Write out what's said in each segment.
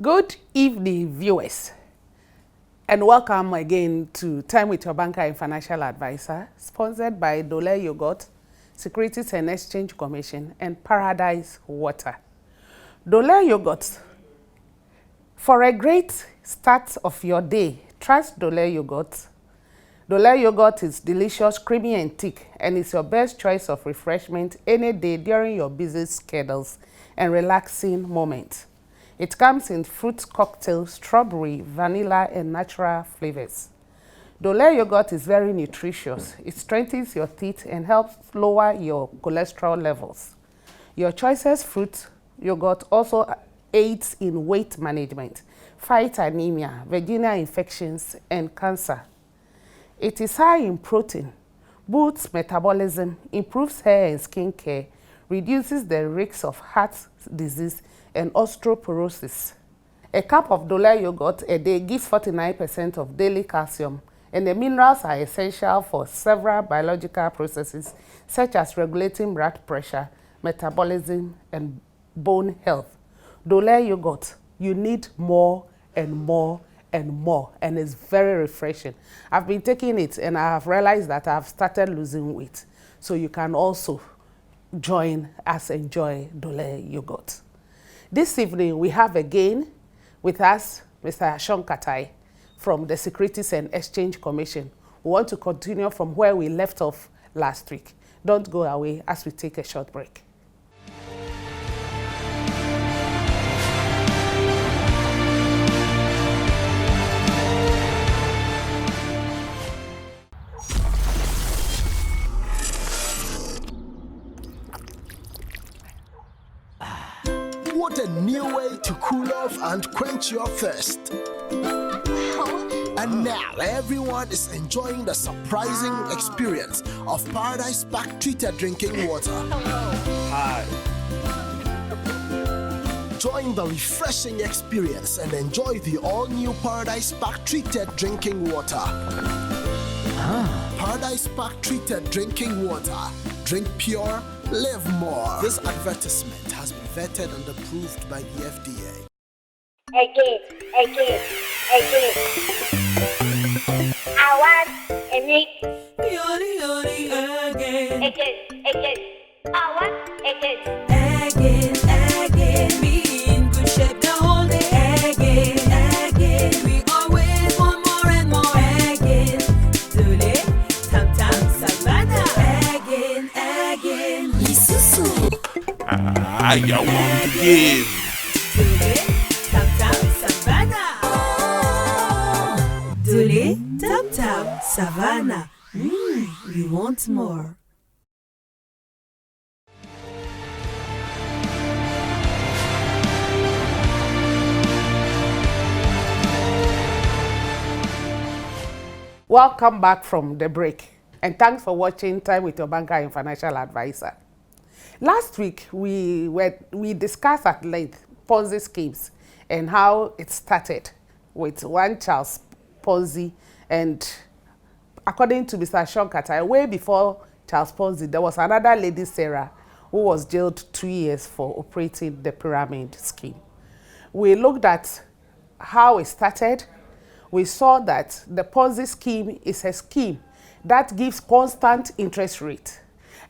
Good evening, viewers, and welcome again to Time with Your Banker and Financial Advisor, sponsored by Dole Yogurt, Securities and Exchange Commission, and Paradise Water. Dole Yogurt. For a great start of your day, trust Dole Yogurt. Dole Yogurt is delicious, creamy, and thick, and is your best choice of refreshment any day during your busy schedules and relaxing moments. It comes in fruit cocktail, strawberry, vanilla, and natural flavors. Dole Yogurt is very nutritious. It strengthens your teeth and helps lower your cholesterol levels. Your choices fruit yogurt also aids in weight management, fights anemia, vaginal infections, and cancer. It is high in protein, boosts metabolism, improves hair and skin care, reduces the risk of heart disease and osteoporosis. A cup of Dole Yogurt a day gives 49% of daily calcium, and the minerals are essential for several biological processes such as regulating blood pressure, metabolism, and bone health. Dole Yogurt, you need more and more and more, and it's very refreshing. I've been taking it and I have realized that I've started losing weight. So you can also join us enjoy Dole Yogurt. This evening we have again with us Mr. Sean Katai from the Securities and Exchange Commission. We want to continue from where we left off last week. Don't go away as we take a short break. What a new way to cool off and quench your thirst. And now everyone is enjoying the surprising experience of Paradise Pack treated drinking water. Hi. Join the refreshing experience and enjoy the all-new Paradise Pack treated drinking water. Paradise Pack treated drinking water. Drink pure, live more. This advertisement has been vetted and approved by the FDA. Again. I want a mix. Again. I want Again. Be in good shape the whole day. Again. We always want more and more. Again. Dole, tam savannah. Again. Isusu. I want to give. Dole, tam savannah. We want more. Welcome back from the break, and thanks for watching Time with Your Banker and Financial Advisor. Last week, we discussed at length Ponzi schemes and how it started with one Charles Ponzi, and according to Mr. Sean Katai, way before Charles Ponzi, there was another lady, Sarah, who was jailed 2 years for operating the pyramid scheme. We looked at how it started. We saw that the Ponzi scheme is a scheme that gives constant interest rate.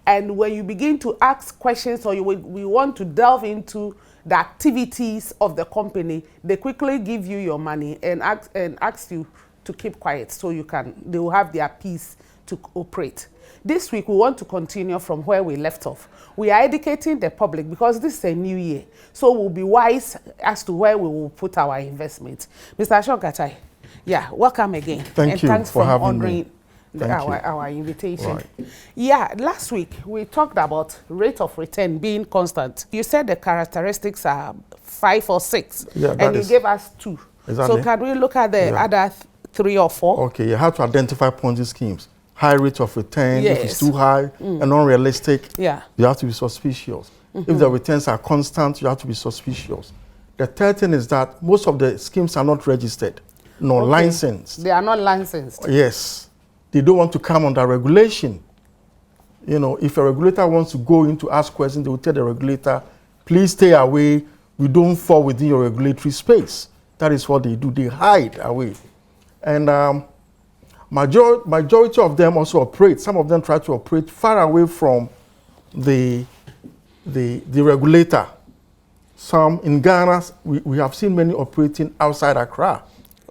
And when you begin to ask questions or we want to delve into the activities of the company, they quickly give you your money and ask you to keep quiet so they will have their peace to operate. This week we want to continue from where we left off. We are educating the public because this is a new year. So we'll be wise as to where we will put our investment. Mr. Sean Katai, yeah, welcome again. Thank you thanks for having honoring me. Our invitation. Right. Yeah, last week we talked about rate of return being constant. You said the characteristics are 5 or 6, and you gave us 2. Exactly. So can we look at the other 3 or 4? Okay, you have to identify Ponzi schemes. High rate of return, if it's too high and unrealistic, you have to be suspicious. If the returns are constant, you have to be suspicious. The third thing is that most of the schemes are not registered, nor licensed. They are not licensed? Yes. They don't want to come under regulation. You know, if a regulator wants to go in to ask questions, they will tell the regulator, please stay away we don't fall within your regulatory space. That is what they do. They hide away. And majority of them also operate. Some of them try to operate far away from the regulator. Some in Ghana, we have seen many operating outside Accra.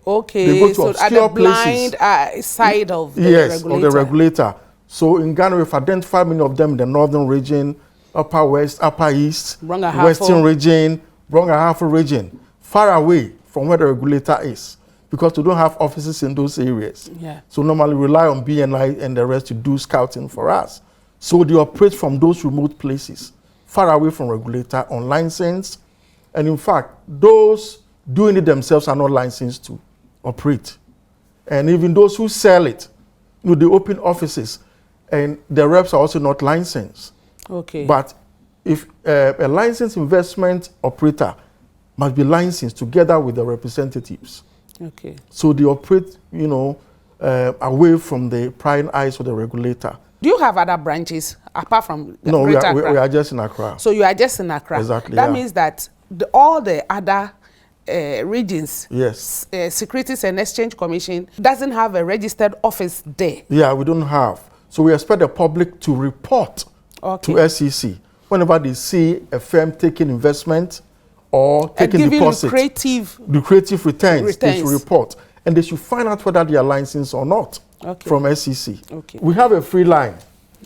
Okay, they go to so at the blind side of the regulator. Of the regulator. So in Ghana, we've identified many of them in the northern region, upper west, upper east, western region, Brong-Ahafo region, far away from where the regulator is, because we don't have offices in those areas. Yeah. So normally rely on BNI and the rest to do scouting for us. So they operate from those remote places, far away from regulator, unlicensed. And in fact, those doing it themselves are not licensed to operate. And even those who sell it, they open offices, and the reps are also not licensed. Okay. But if a licensed investment operator must be licensed together with the representatives. Okay. So they operate, away from the prying eyes of the regulator. Do you have other branches apart from the No, we Accra? are just in Accra. So you are just in Accra. Exactly. That means that all the other regions, yes, Securities and Exchange Commission doesn't have a registered office there. Yeah, we don't have. So we expect the public to report to SEC whenever they see a firm taking investment or taking deposit. Lucrative returns, they should report. And they should find out whether they are licensed or not from SEC. Okay. We have a free line.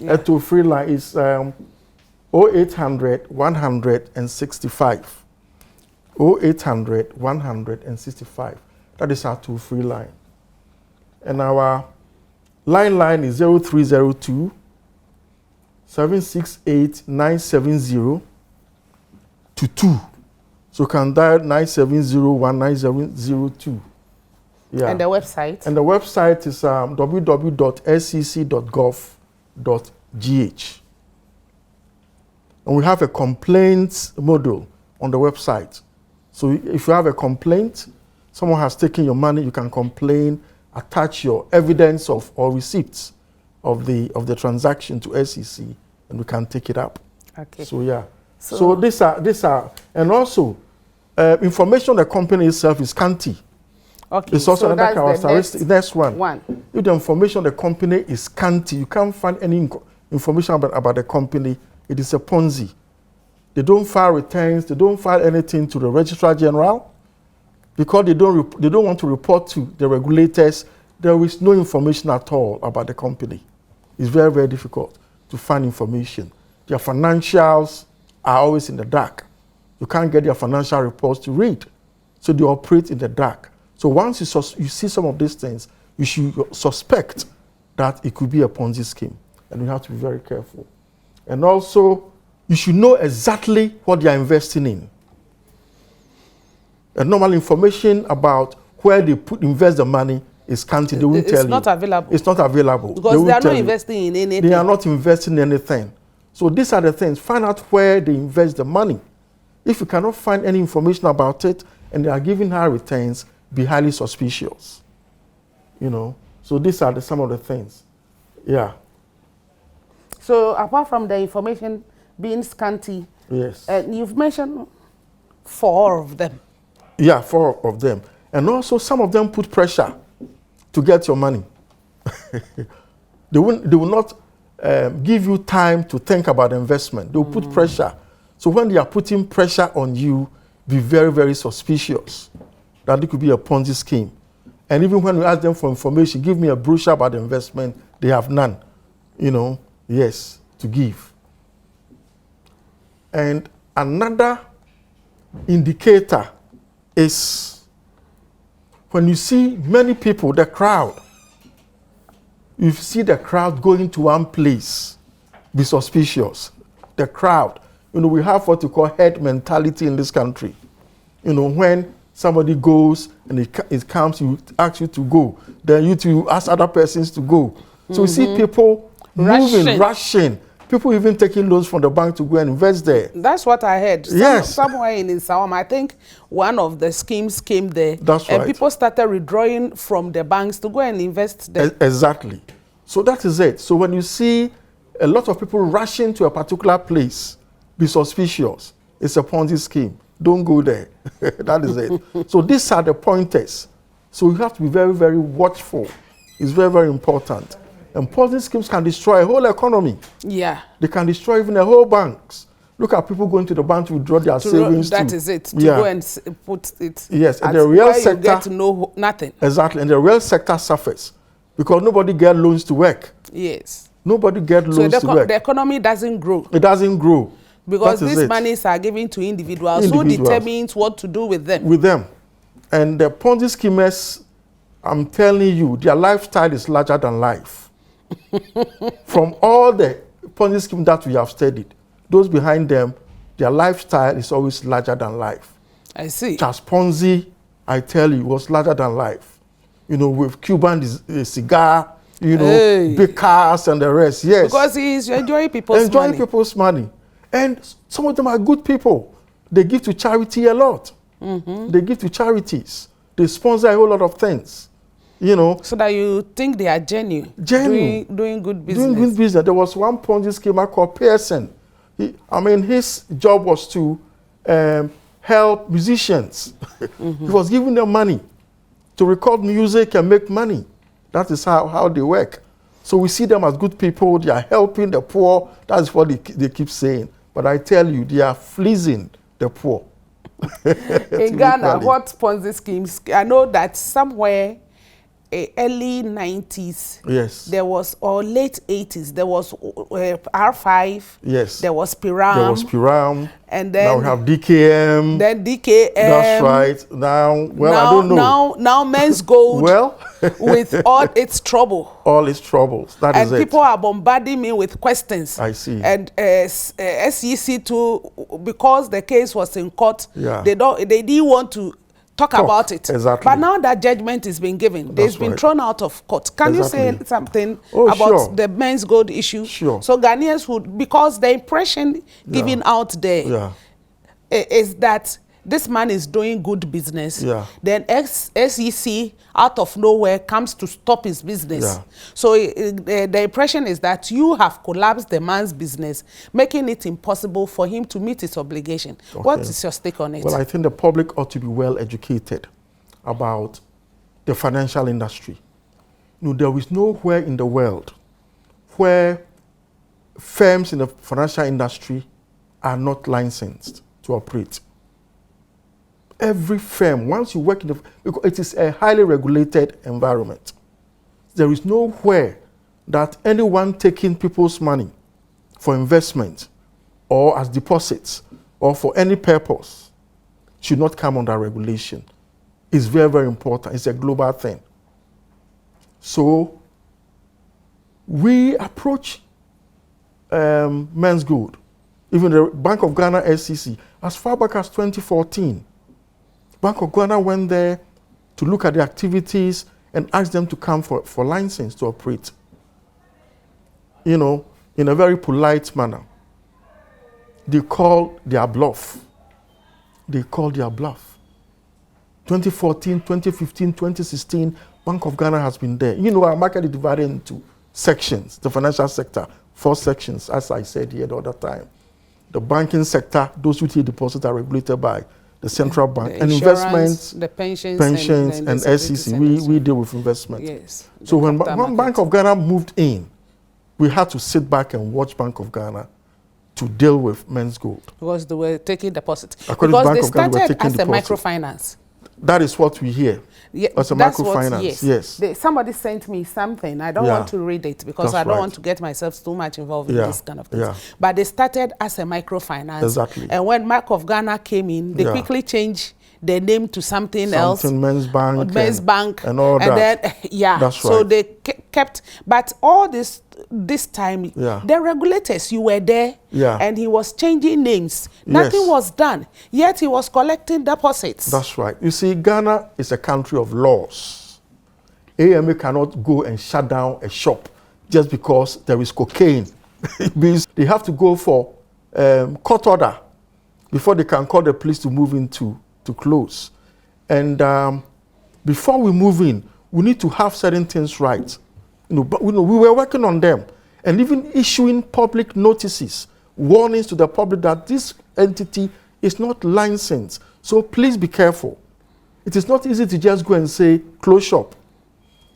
A toll-free line is 0800 165. 0800 165. That is our toll-free line. And our line is 0302 768 970 to 2. So you can dial 970197002. Yeah. And the website? And the website is www.scc.gov.gh. And we have a complaints module on the website. So if you have a complaint, someone has taken your money, you can complain, attach your evidence or receipts of the transaction to SEC, and we can take it up. Okay. So yeah. So these are, and also information on the company itself is scanty. Okay. It's also another characteristic. Next one. If the information on the company is scanty, you can't find any information about the company. It is a Ponzi. They don't file returns. They don't file anything to the Registrar General because they don't want to report to the regulators. There is no information at all about the company. It's very, very difficult to find information. Their financials are always in the dark. You can't get their financial reports to read. So they operate in the dark. So once you see some of these things, you should suspect that it could be a Ponzi scheme. And you have to be very careful. And also, you should know exactly what they are investing in. And normal information about where they invest the money is scanty. They won't tell you. It's not available. It's not available. Because they are not investing in anything. They are not investing in anything. So these are the things. Find out where they invest the money. If you cannot find any information about it and they are giving high returns, be highly suspicious. So these are some of the things. Yeah. So apart from the information being scanty, yes, you've mentioned 4 of them. Yeah, 4 of them. And also some of them put pressure to get your money. They will not give you time to think about the investment. They will put pressure. So when they are putting pressure on you, be very, very suspicious that it could be a Ponzi scheme. And even when you ask them for information, give me a brochure about the investment, they have none, yes, to give. And another indicator is when you see many people, the crowd, you see the crowd going to one place, be suspicious. The crowd. We have what we call herd mentality in this country. When somebody goes and it comes, you ask you to go, then you to ask other persons to go. So we see people rushing. People even taking loans from the bank to go and invest there. That's what I heard. Yes. Somewhere in Sawam, I think one of the schemes came there. That's right. And people started withdrawing from the banks to go and invest there. Exactly. So that is it. So when you see a lot of people rushing to a particular place, be suspicious. It's a Ponzi scheme. Don't go there. That is it. So these are the pointers. So you have to be very, very watchful. It's very, very important. And Ponzi schemes can destroy a whole economy. Yeah. They can destroy even the whole banks. Look at people going to the bank to withdraw their savings. That is it. To go and put it. Yes, and the real sector. You get to know nothing. Exactly, and the real sector suffers because nobody gets loans to work. Yes. Nobody gets loans to work. The economy doesn't grow. It doesn't grow. Because these monies are given to individuals who determines what to do with them. With them. And the Ponzi schemers, I'm telling you, their lifestyle is larger than life. From all the Ponzi schemes that we have studied, those behind them, their lifestyle is always larger than life. I see. Charles Ponzi, I tell you, was larger than life. You know, with Cuban cigar, you know, big cars and the rest. Yes. Because he's enjoying people's money. Enjoying people's money. And some of them are good people. They give to charity a lot. They give to charities. They sponsor a whole lot of things. You know. So that you think they are genuine. Doing good business. Doing good business. There was one Ponzi schemer called Pearson. His job was to help musicians. He was giving them money to record music and make money. That is how they work. So we see them as good people. They are helping the poor. That's what they keep saying. But I tell you, they are fleecing the poor. In Ghana, what Ponzi schemes? I know that somewhere early 90s, yes, there was, or late 80s, there was R5, yes, there was Piram, and then now we have DKM. Then DKM. That's right. Now, well, I don't know. Now Men's Gold. Well, with all its trouble. All its troubles. That is it. And people are bombarding me with questions. I see. And SEC too, because the case was in court, they didn't want to talk about it. Exactly. But now that judgment is being given, they've been thrown out of court. Can you say something about the Men's Gold issue? Sure. So Ghanaians would, because the impression given out there is that this man is doing good business. Then SEC out of nowhere comes to stop his business. So the impression is that you have collapsed the man's business, making it impossible for him to meet his obligation. What is your take on it? Well, I think the public ought to be well educated about the financial industry. You know, there is nowhere in the world where firms in the financial industry are not licensed to operate. Every firm, once you work in because it is a highly regulated environment. There is nowhere that anyone taking people's money for investment or as deposits or for any purpose should not come under regulation. It's very, very important. It's a global thing. So we approach Men's Gold, even the Bank of Ghana SEC, as far back as 2014. Bank of Ghana went there to look at the activities and asked them to come for license to operate. You know, in a very polite manner. They called their bluff. 2014, 2015, 2016, Bank of Ghana has been there. You know, our market is divided into sections, the financial sector, 4 sections, as I said here the other time. The banking sector, those who take deposits are regulated by the central bank, and investments, the pensions and SEC. We deal with investment. Yes. So when Bank of Ghana moved in, we had to sit back and watch Bank of Ghana to deal with Men's Gold. Because they were taking deposits. Because they started as a microfinance. That is what we hear. Yeah, as a microfinance. Yes. Somebody sent me something. I don't want to read it because I don't want to get myself too much involved in this kind of things. But they started as a microfinance. Exactly. And when Bank of Ghana came in, they quickly changed their name to something else. Men's Bank. Men's Bank. And all that. Then, that's so right. they kept, but all this time, the regulators, you were there, and he was changing names. Nothing was done, yet he was collecting deposits. That's right. You see, Ghana is a country of laws. AMA cannot go and shut down a shop just because there is cocaine. It means they have to go for court order before they can call the police to move in to close. And before we move in, we need to have certain things right. But we were working on them and even issuing public notices, warnings to the public that this entity It's not licensed. So please be careful. It is not easy to just go and say, close shop.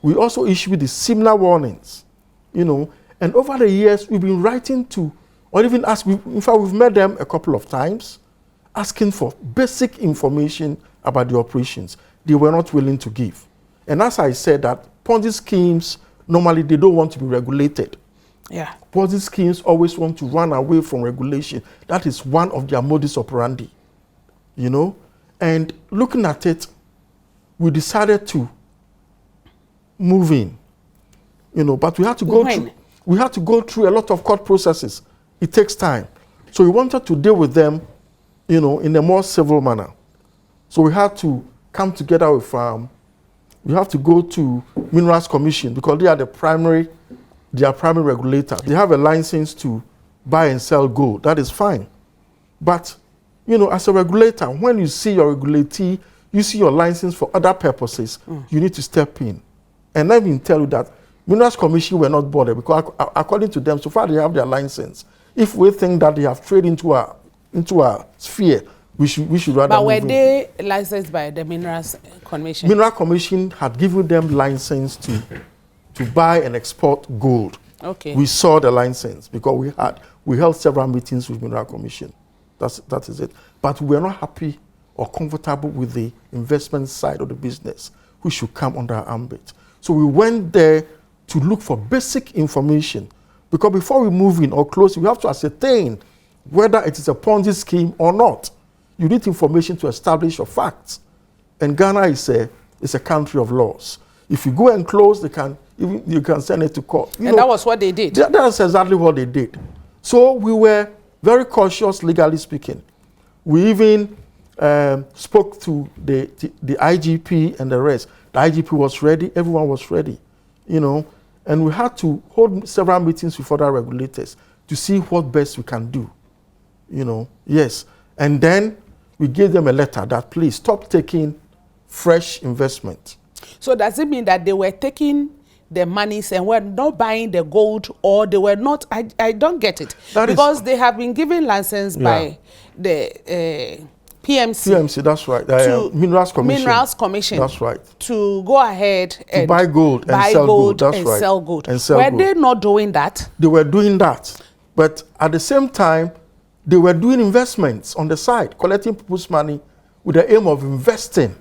We also issue the similar warnings, you know. And over the years, we've been writing to, or even in fact, we've met them a couple of times, asking for basic information about the operations. They were not willing to give. And as I said, that Ponzi schemes, normally they don't want to be regulated. Yeah. Ponzi schemes always want to run away from regulation. That is one of their modus operandi, you know. And looking at it, we decided to move in, you know, but we had to go through a lot of court processes. It takes time. So we wanted to deal with them, you know, in a more civil manner. So we had to come together with, we have to go to Minerals Commission because they are primary regulator. They have a license to buy and sell gold. That is fine. But, you know, as a regulator, when you see your regulatee, you see your license for other purposes, you need to step in. And let me tell you that Minerals Commission were not bothered because according to them, so far they have their license. If we think that they have trade into our sphere, we should rather. But were they licensed by the Minerals Commission? Minerals Commission had given them license to buy and export gold. Okay. We saw the license because we held several meetings with Minerals Commission. That is it. But we were not happy or comfortable with the investment side of the business, which should come under our ambit. So we went there to look for basic information, because before we move in or close, we have to ascertain whether it is a Ponzi scheme or not. You need information to establish your facts. And Ghana is a country of laws. If you go and close, you can send it to court. And that was what they did? That's exactly what they did. So we were very cautious, legally speaking. We even spoke to the IGP and the rest. The IGP was ready, everyone was ready, you know, and we had to hold several meetings with other regulators to see what best we can do, you know, yes. And then we gave them a letter that please stop taking fresh investment. So does it mean that they were taking the monies and were not buying the gold, or they were not? I don't get it. Because they have been given license by the PMC, that's right. Minerals Commission. That's right. To go ahead and buy gold and sell gold. That's right. Sell gold. Were they not doing that? They were doing that. But at the same time, they were doing investments on the side, collecting people's money with the aim of investing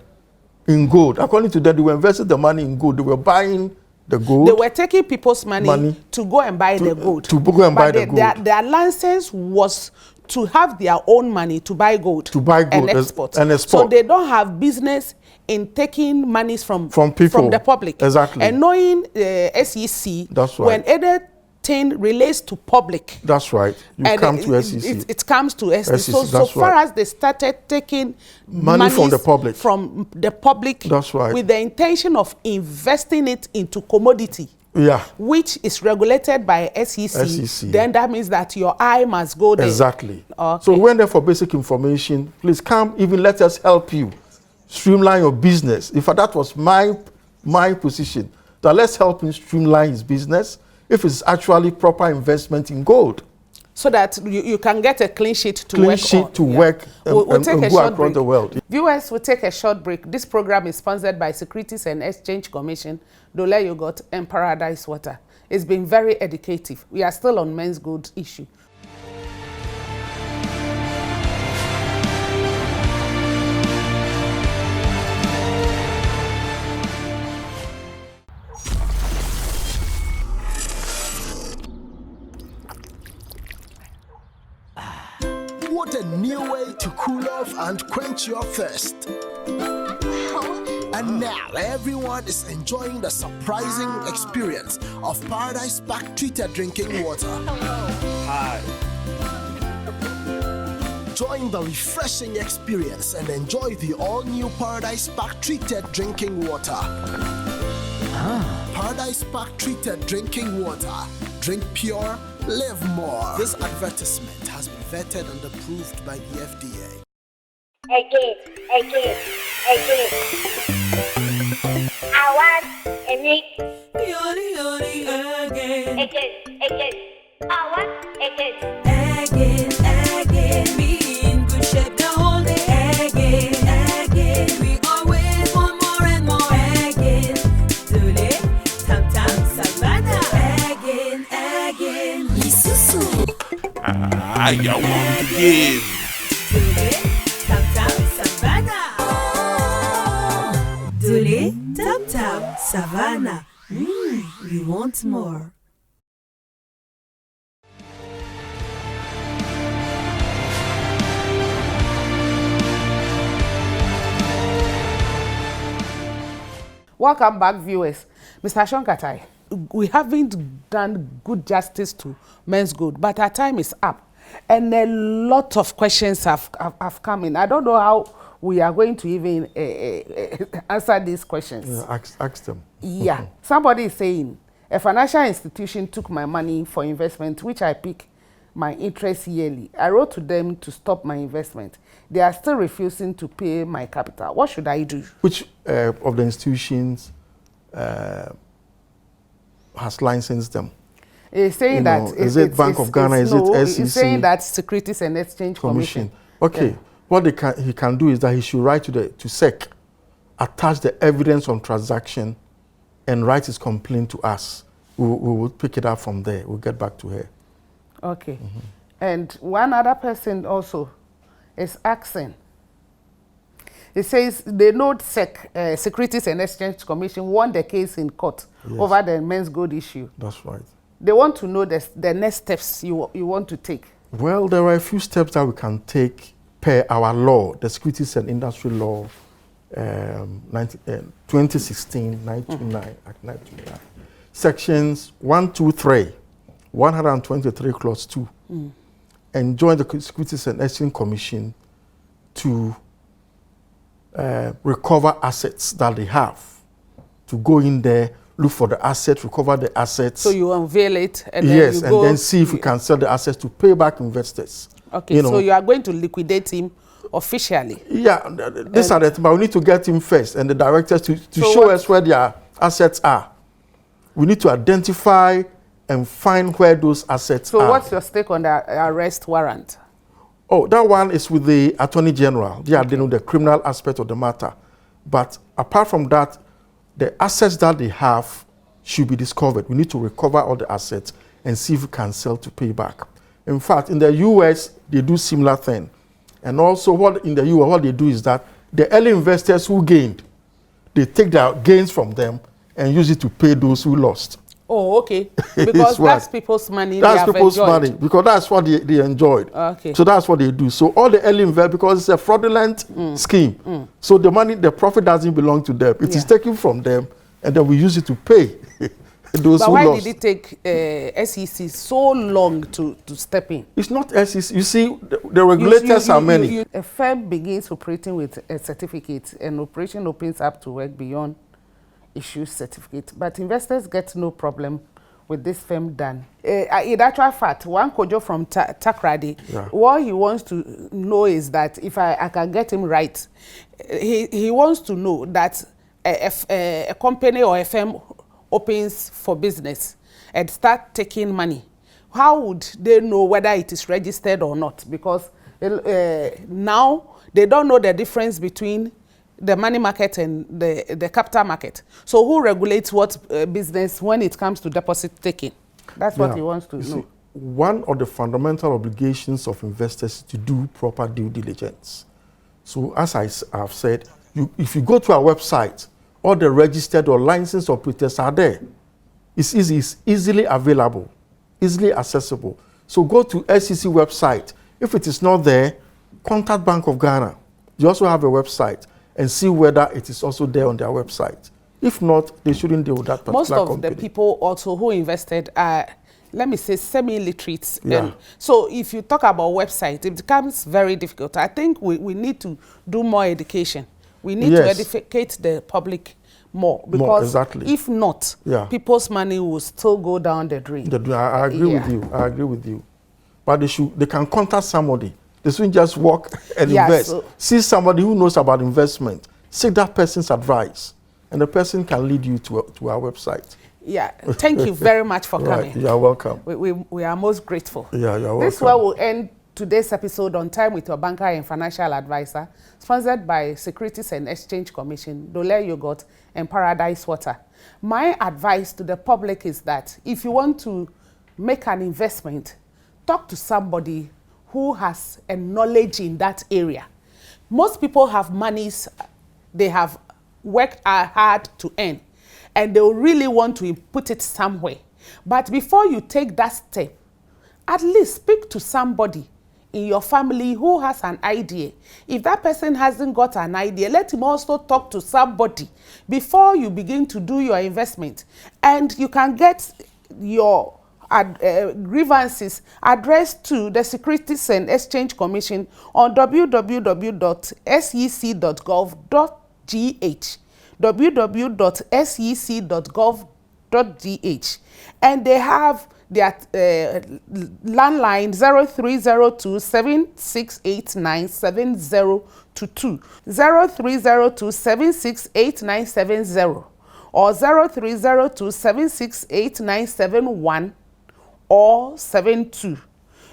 in gold. According to them, they were investing the money in gold. They were buying the gold. They were taking people's money to go and buy the gold. To go and buy the gold. Their license was to have their own money to buy gold. And export. So they don't have business in taking monies from people, from the public. Exactly. And knowing SEC, that's right, when anything relates to public, that's right, you come to SEC. It comes to SEC. So far as they started taking money from the public, that's right, with the intention of investing it into commodity, which is regulated by SEC, then that means that your eye must go there. Exactly. Okay. So when they're for basic information, please come, even let us help you streamline your business. In fact, that was my position, that let's help him streamline his business if it's actually proper investment in gold. So that you can get a clean sheet to work on. We'll take a short break. The world. Viewers, we'll take a short break. This program is sponsored by Securities and Exchange Commission, Dole Yogurt, and Paradise Water. It's been very educative. We are still on men's gold issue. What a new way to cool off and quench your thirst. And now everyone is enjoying the surprising experience of Paradise Pack treated drinking water. Hi. Join the refreshing experience and enjoy the all-new Paradise Pack treated drinking water. Paradise Pack treated drinking water. Drink pure, live more. This advertisement has been vetted and approved by the FDA. Again. I want a mix. Again. I want again. Again, me in good shape. I want to give. Tam Tam Savannah. Dole Tam Tam Savannah. We want more. Welcome back, viewers. Mr. Shonkatai, we haven't done good justice to men's gold, but our time is up. And a lot of questions have come in. I don't know how we are going to even answer these questions. Yeah, ask them. Yeah. Somebody is saying, a financial institution took my money for investment, which I pick my interest yearly. I wrote to them to stop my investment. They are still refusing to pay my capital. What should I do? Which of the institutions has licensed them? It's saying that is it Bank of Ghana? Is it SEC? It's saying that Securities and Exchange Commission. Okay. Yeah. What he can do is that he should write to SEC, attach the evidence on transaction, and write his complaint to us. We will pick it up from there. We'll get back to her. Okay. And one other person also is asking. It says they know Securities and Exchange Commission won the case in court over the men's gold issue. That's right. They want to know the next steps you want to take. Well, there are a few steps that we can take per our law, the Securities and Industry Law 2016, 929, Act 929. Sections 123, 123 clause 2, and join the Securities and Exchange Commission to recover assets that they have, to go in there, look for the assets, recover the assets. So you unveil it, and then yes, and then see if we can sell the assets to pay back investors. Okay, so you are going to liquidate him officially. Yeah, these are the things, but we need to get him first, and the directors to show us where their assets are. We need to identify and find where those assets are. So what's your stake on the arrest warrant? Oh, that one is with the Attorney General. They are dealing with the criminal aspect of the matter. But apart from that, the assets that they have should be discovered. We need to recover all the assets and see if we can sell to pay back. In fact, in the US, they do similar thing. And also, in the US, what they do is that the early investors who gained, they take their gains from them and use it to pay those who lost. Oh, okay. Because that's people's money. That's people's money, because that's what they enjoyed. Okay. So that's what they do. So all the early investors, because it's a fraudulent scheme, so the money, the profit doesn't belong to them. It is taken from them, and then we use it to pay those who lost. But why did it take SEC so long to step in? It's not SEC. You see, the regulators are many. A firm begins operating with a certificate, and operation opens up to work beyond issue certificate, but investors get no problem with this firm done. In actual fact, one Kojo from Takrady, what he wants to know is that if I can get him right, he wants to know that a company or a firm opens for business and start taking money, how would they know whether it is registered or not? Because now they don't know the difference between the money market and the capital market. So who regulates what business when it comes to deposit taking? That's what he wants to know. See, one of the fundamental obligations of investors is to do proper due diligence. So as I have said, if you go to our website, all the registered or licensed operators are there. It's easy, it's easily available, easily accessible. So go to SEC website. If it is not there, contact Bank of Ghana. You also have a website, and see whether it is also there on their website. If not, they shouldn't deal with that particular company. Most of the people also who invested are, let me say, semi-literates. Yeah. So if you talk about website, it becomes very difficult. I think we need to do more education. We need to educate the public more, because if not, people's money will still go down the drain. I agree with you. I agree with you. But they can contact somebody. They shouldn't just walk and invest. So see somebody who knows about investment. Seek that person's advice, and the person can lead you to our website. Yeah, thank you very much for coming. You're welcome. We are most grateful. Yeah, you're welcome. This is where we'll end today's episode on Time with Your Banker and Financial Advisor, sponsored by Securities and Exchange Commission, Dole Yogurt, and Paradise Water. My advice to the public is that if you want to make an investment, talk to somebody who has a knowledge in that area. Most people have monies they have worked hard to earn, and they really want to put it somewhere. But before you take that step, at least speak to somebody in your family who has an idea. If that person hasn't got an idea, let him also talk to somebody before you begin to do your investment. And you can get your grievances addressed to the Securities and Exchange Commission on www.sec.gov.gh, www.sec.gov.gh, and they have their landline 0302-7689-7022, 0302-7689-70, or 0302-7689-71 or 72.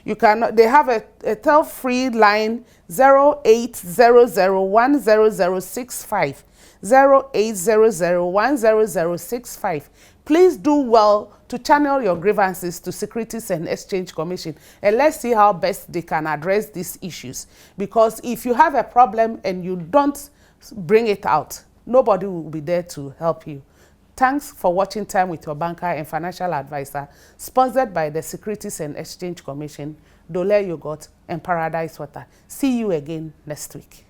You can. They have a toll-free line 0800-10065, 0800-10065. Please do well to channel your grievances to Securities and Exchange Commission, and let's see how best they can address these issues. Because if you have a problem and you don't bring it out, nobody will be there to help you. Thanks for watching Time with Your Banker and Financial Advisor, sponsored by the Securities and Exchange Commission, Dole Yogurt, and Paradise Water. See you again next week.